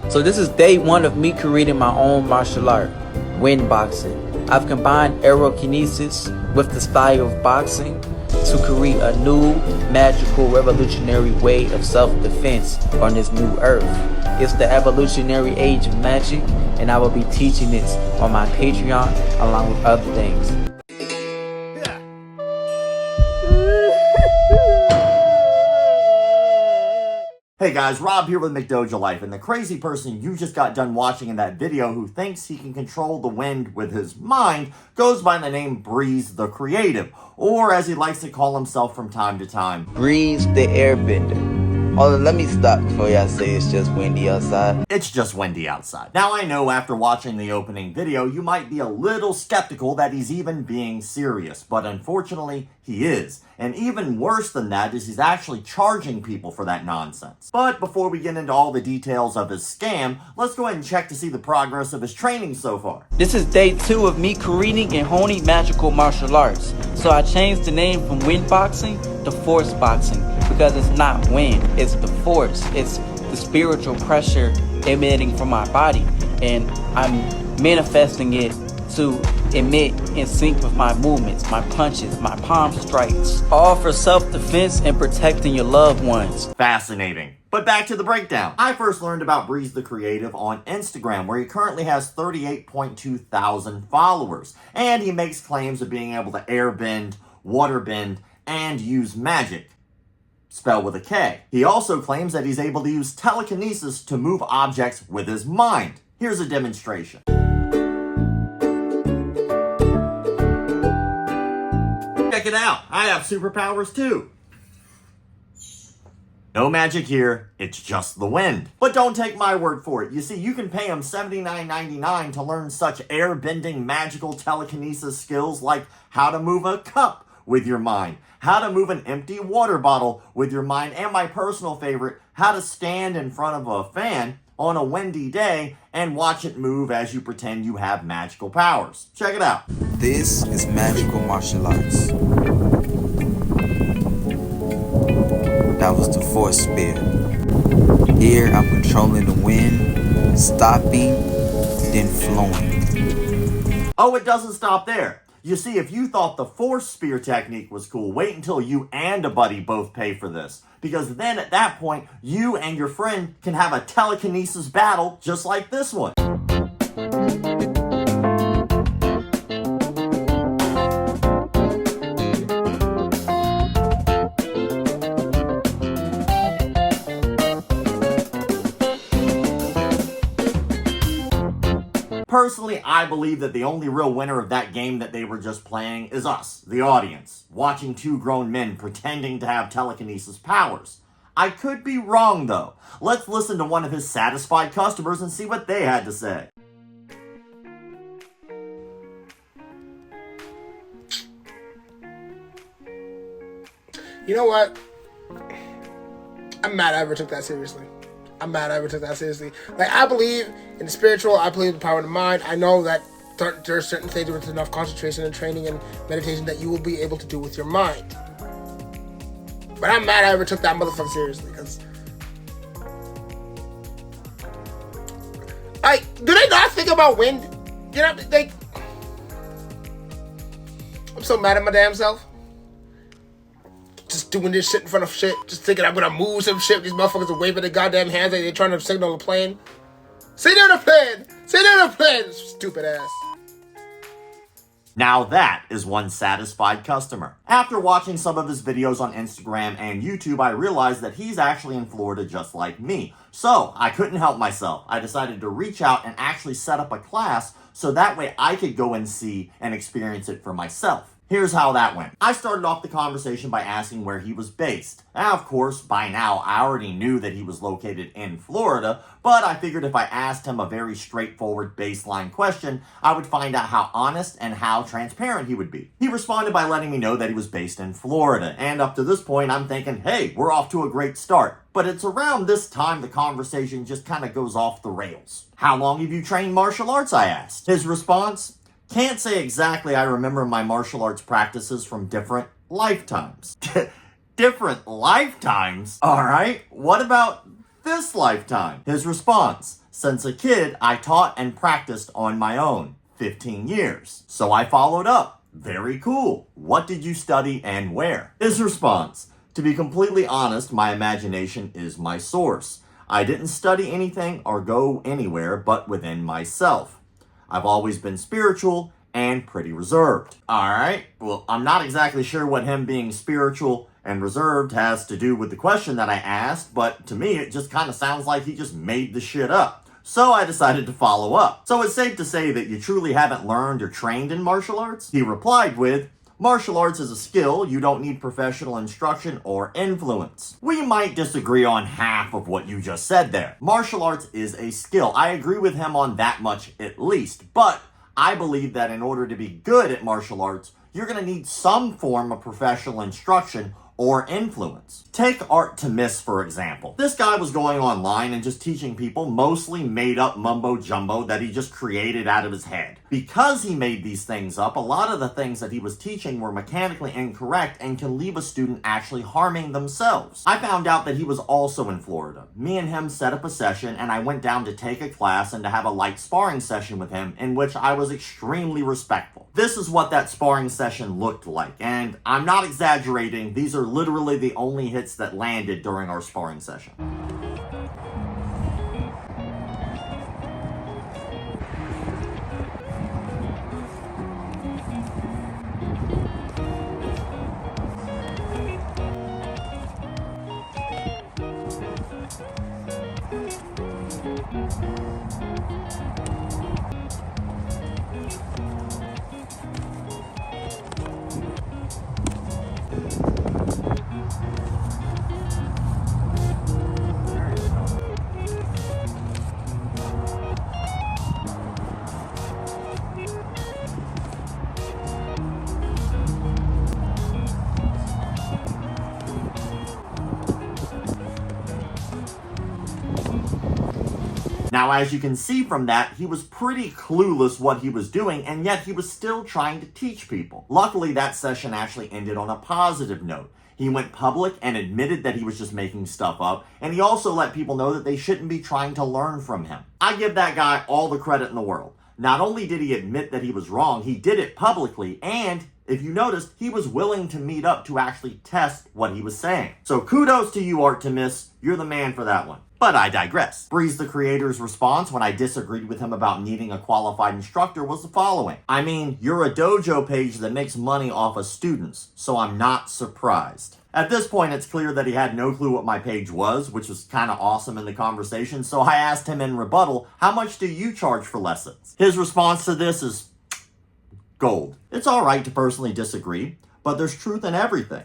So this is day 1 of me creating my own martial art, wind boxing. I've combined Telekinesis with the style of boxing to create a new, magical, revolutionary way of self-defense on this new earth. It's the evolutionary age of magic, and I will be teaching it on my Patreon along with other things. Hey guys, Rob here with McDojoLife, and the crazy person you just got done watching in that video who thinks he can control the wind with his mind goes by the name Breeze the Creative, or as he likes to call himself from time to time, Breeze the Airbender. Oh, let me stop before y'all say it's just windy outside. It's just windy outside. Now I know after watching the opening video, you might be a little skeptical that he's even being serious, but unfortunately, he is. And even worse than that is he's actually charging people for that nonsense. But before we get into all the details of his scam, let's go ahead and check to see the progress of his training so far. This is day 2 of me creating and honing magical martial arts. So I changed the name from wind boxing to force boxing because it's not wind, it's the force. It's the spiritual pressure emitting from my body, and I'm manifesting it to emit in sync with my movements, my punches, my palm strikes, all for self-defense and protecting your loved ones. Fascinating. But back to the breakdown. I first learned about Breeze the Creative on Instagram, where he currently has 38.2 thousand followers, and he makes claims of being able to airbend, waterbend, and use magic, spelled with a K. He also claims that he's able to use telekinesis to move objects with his mind. Here's a demonstration. Check it out, I have superpowers too. No magic here, it's just the wind. But don't take my word for it. You see, you can pay him $79.99 to learn such air-bending magical telekinesis skills like how to move a cup with your mind, how to move an empty water bottle with your mind, and my personal favorite, how to stand in front of a fan on a windy day and watch it move as you pretend you have magical powers. Check it out. This is magical martial arts. That was the force spear. Here I'm controlling the wind, stopping, then flowing. Oh, it doesn't stop there. You see, if you thought the force spear technique was cool, wait until you and a buddy both pay for this. Because then at that point, you and your friend can have a telekinesis battle just like this one. Personally, I believe that the only real winner of that game that they were just playing is us, the audience, watching two grown men pretending to have telekinesis powers. I could be wrong though. Let's listen to one of his satisfied customers and see what they had to say. You know what? I'm mad I ever took that seriously. Like, I believe in the spiritual, I believe in the power of the mind. I know that there are certain things with enough concentration and training and meditation that you will be able to do with your mind. But I'm mad I ever took that motherfucker seriously, because like, do they not think about wind? You know, like, I'm so mad at my damn self. Just doing this shit in front of shit. Just thinking I'm gonna move some shit. These motherfuckers are waving their goddamn hands like they're trying to signal a plane. Signal a plane! Signal a plane! Stupid ass. Now that is one satisfied customer. After watching some of his videos on Instagram and YouTube, I realized that he's actually in Florida just like me. So I couldn't help myself. I decided to reach out and actually set up a class so that way I could go and see and experience it for myself. Here's how that went. I started off the conversation by asking where he was based. Now, of course, by now, I already knew that he was located in Florida, but I figured if I asked him a very straightforward baseline question, I would find out how honest and how transparent he would be. He responded by letting me know that he was based in Florida, and up to this point, I'm thinking, hey, we're off to a great start. But it's around this time the conversation just kind of goes off the rails. How long have you trained martial arts, I asked. His response? Can't say exactly I remember my martial arts practices from different lifetimes. Different lifetimes? Alright, what about this lifetime? His response, since a kid, I taught and practiced on my own, 15 years. So I followed up, very cool. What did you study and where? His response, to be completely honest, my imagination is my source. I didn't study anything or go anywhere but within myself. I've always been spiritual and pretty reserved. Alright, well, I'm not exactly sure what him being spiritual and reserved has to do with the question that I asked, but to me it just kind of sounds like he just made the shit up. So I decided to follow up. So it's safe to say that you truly haven't learned or trained in martial arts? He replied with, martial arts is a skill, you don't need professional instruction or influence. We might disagree on half of what you just said there. Martial arts is a skill. I agree with him on that much at least, but I believe that in order to be good at martial arts, you're going to need some form of professional instruction or influence. Take Art-to-Miss, for example. This guy was going online and just teaching people mostly made up mumbo jumbo that he just created out of his head. Because he made these things up, a lot of the things that he was teaching were mechanically incorrect and can leave a student actually harming themselves. I found out that he was also in Florida. Me and him set up a session and I went down to take a class and to have a light sparring session with him in which I was extremely respectful. This is what that sparring session looked like, and I'm not exaggerating, these are literally the only hits that landed during our sparring session. Now, as you can see from that, he was pretty clueless what he was doing, and yet he was still trying to teach people. Luckily, that session actually ended on a positive note. He went public and admitted that he was just making stuff up, and he also let people know that they shouldn't be trying to learn from him. I give that guy all the credit in the world. Not only did he admit that he was wrong, he did it publicly, and if you noticed, he was willing to meet up to actually test what he was saying. So kudos to you, Art-to-Miss. You're the man for that one. But I digress. Breeze the Creator's response when I disagreed with him about needing a qualified instructor was the following. I mean, you're a dojo page that makes money off of students, so I'm not surprised. At this point, it's clear that he had no clue what my page was, which was kind of awesome in the conversation, so I asked him in rebuttal, how much do you charge for lessons? His response to this is gold. It's alright to personally disagree, but there's truth in everything.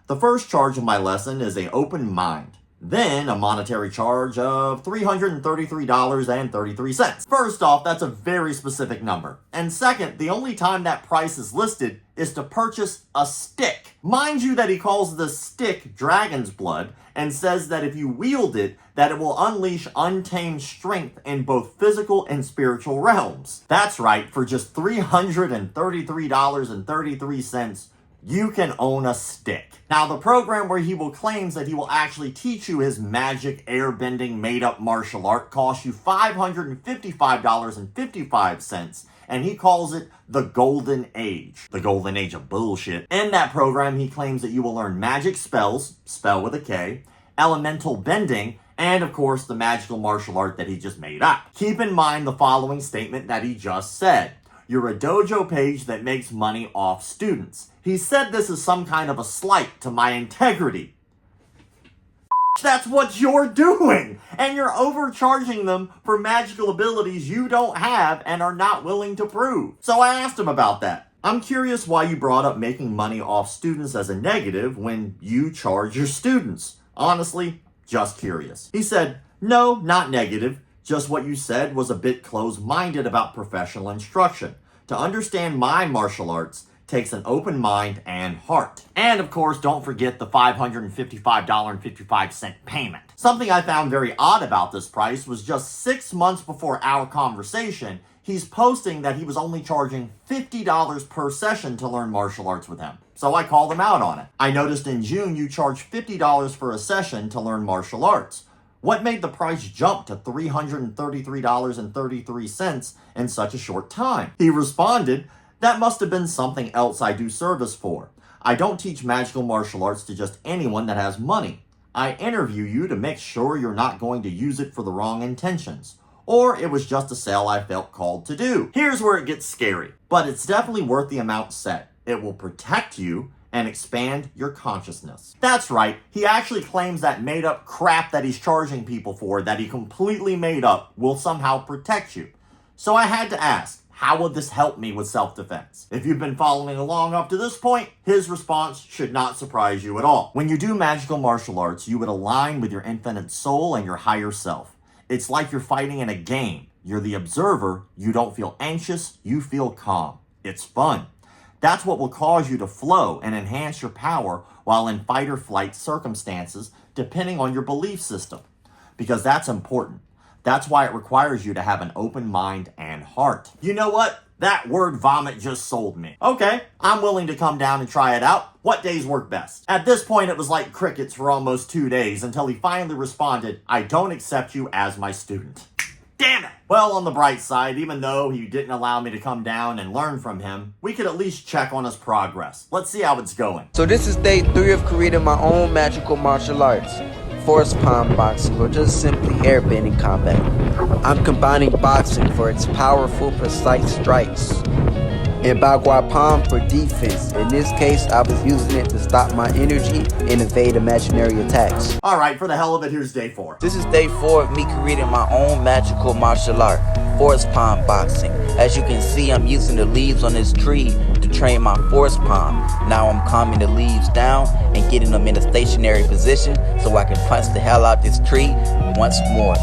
The first charge of my lesson is an open mind. Then a monetary charge of $333.33. First off, that's a very specific number. And second, the only time that price is listed is to purchase a stick. Mind you that he calls the stick Dragon's Blood and says that if you wield it, that it will unleash untamed strength in both physical and spiritual realms. That's right, for just $333.33, you can own a stick. Now, the program where he will claims that he will actually teach you his magic airbending made-up martial art costs you $555.55, and he calls it the Golden Age. The Golden Age of bullshit. In that program, he claims that you will learn magic spells, spell with a K, elemental bending, and of course, the magical martial art that he just made up. Keep in mind the following statement that he just said. You're a dojo page that makes money off students. He said this is some kind of a slight to my integrity. That's what you're doing! And you're overcharging them for magical abilities you don't have and are not willing to prove. So I asked him about that. I'm curious why you brought up making money off students as a negative when you charge your students. Honestly, just curious. He said, no, not negative. Just what you said was a bit closed-minded about professional instruction. To understand my martial arts takes an open mind and heart. And of course, don't forget the $555.55 payment. Something I found very odd about this price was just 6 months before our conversation, he's posting that he was only charging $50 per session to learn martial arts with him. So I called him out on it. I noticed in June you charged $50 for a session to learn martial arts. What made the price jump to $333.33 in such a short time? He responded, "That must have been something else I do service for. I don't teach magical martial arts to just anyone that has money. I interview you to make sure you're not going to use it for the wrong intentions. Or it was just a sale I felt called to do." Here's where it gets scary, but it's definitely worth the amount set. It will protect you and expand your consciousness. That's right, he actually claims that made-up crap that he's charging people for, that he completely made up, will somehow protect you. So I had to ask, how would this help me with self-defense? If you've been following along up to this point, his response should not surprise you at all. When you do magical martial arts, you would align with your infinite soul and your higher self. It's like you're fighting in a game. You're the observer, you don't feel anxious, you feel calm. It's fun. That's what will cause you to flow and enhance your power while in fight or flight circumstances, depending on your belief system. Because that's important. That's why it requires you to have an open mind and heart. You know what? That word vomit just sold me. Okay, I'm willing to come down and try it out. What days work best? At this point, it was like crickets for almost 2 days until he finally responded, "I don't accept you as my student." Damn it! Well, on the bright side, even though he didn't allow me to come down and learn from him, we could at least check on his progress. Let's see how it's going. So this is day 3 of creating my own magical martial arts. Force palm boxing, or just simply airbending combat. I'm combining boxing for its powerful, precise strikes, and bagua palm for defense. In this case, I was using it to stop my energy and evade imaginary attacks. Alright, for the hell of it, here's day 4. This is day 4 of me creating my own magical martial art, force palm boxing. As you can see, I'm using the leaves on this tree to train my force palm. Now I'm calming the leaves down and getting them in a stationary position so I can punch the hell out this tree once more.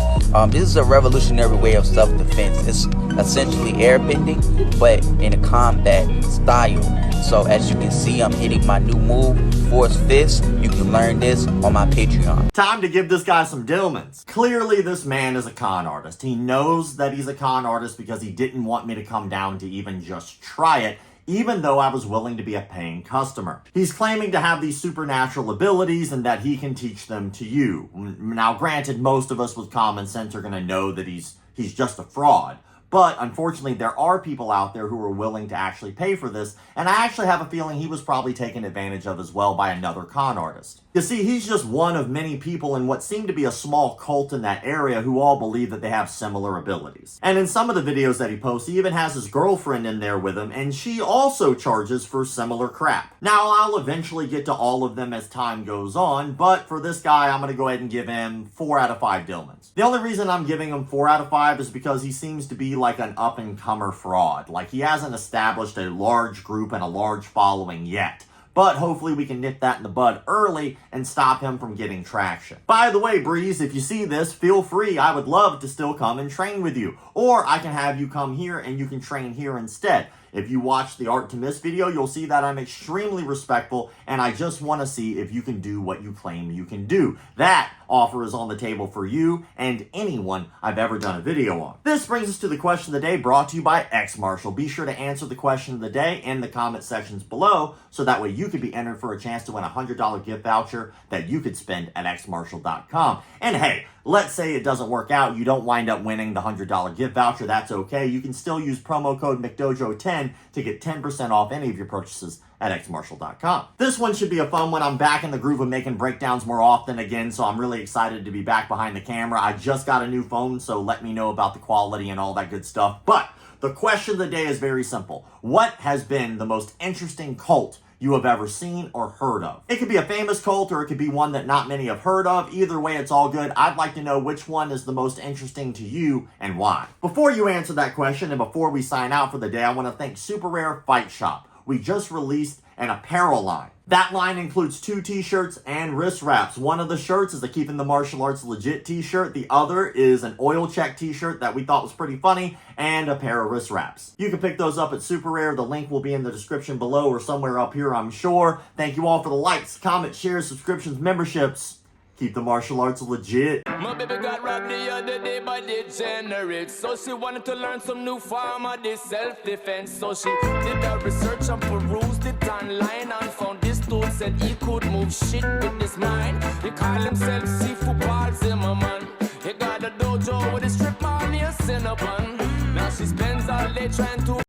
This is a revolutionary way of self-defense. It's essentially airbending, but in a combat style. So as you can see, I'm hitting my new move, Force Fist. You can learn this on my Patreon. Time to give this guy some Dillmans. Clearly, this man is a con artist. He knows that he's a con artist because he didn't want me to come down to even just try it, even though I was willing to be a paying customer. He's claiming to have these supernatural abilities and that he can teach them to you. Now, granted, most of us with common sense are going to know that he's just a fraud. But unfortunately, there are people out there who are willing to actually pay for this, and I actually have a feeling he was probably taken advantage of as well by another con artist. You see, he's just one of many people in what seemed to be a small cult in that area who all believe that they have similar abilities. And in some of the videos that he posts, he even has his girlfriend in there with him, and she also charges for similar crap. Now, I'll eventually get to all of them as time goes on, but for this guy, I'm going to go ahead and give him 4 out of 5 Dillmans. The only reason I'm giving him 4 out of 5 is because he seems to be like an up-and-comer fraud. Like, he hasn't established a large group and a large following yet. But hopefully we can nip that in the bud early and stop him from getting traction. By the way, Breeze, if you see this, feel free. I would love to still come and train with you. Or I can have you come here and you can train here instead. If you watch the Art to Miss video, you'll see that I'm extremely respectful and I just want to see if you can do what you claim you can do. That offer is on the table for you and anyone I've ever done a video on. This brings us to the question of the day, brought to you by X Marshall. Be sure to answer the question of the day in the comment sections below so that way you could be entered for a chance to win a $100 gift voucher that you could spend at xmarshall.com. And hey, let's say it doesn't work out, you don't wind up winning the $100 gift voucher, that's okay. You can still use promo code McDojo10 to get 10% off any of your purchases at xmarshall.com. This one should be a fun one. I'm back in the groove of making breakdowns more often again, so I'm really excited to be back behind the camera. I just got a new phone, so let me know about the quality and all that good stuff. But the question of the day is very simple. What has been the most interesting cult you have ever seen or heard of? It could be a famous cult or it could be one that not many have heard of. Either way, it's all good. I'd like to know which one is the most interesting to you and why. Before you answer that question and before we sign out for the day, I want to thank Super Rare Fight Shop. We just released an apparel line. That line includes 2 t-shirts and wrist wraps. One of the shirts is a Keeping the Martial Arts Legit t-shirt. The other is an oil check t-shirt that we thought was pretty funny, and a pair of wrist wraps. You can pick those up at Super Rare. The link will be in the description below or somewhere up here, I'm sure. Thank you all for the likes, comments, shares, subscriptions, memberships. Keep the martial arts legit. My baby got robbed the other day by degenerates. So she wanted to learn some new form of this self-defense. So she did her research and perused it online and found this dude said he could move shit with his mind. He called himself Seafood Paul Zimmerman. dojo with a strip on near Cinnabon. Now she spends all day trying to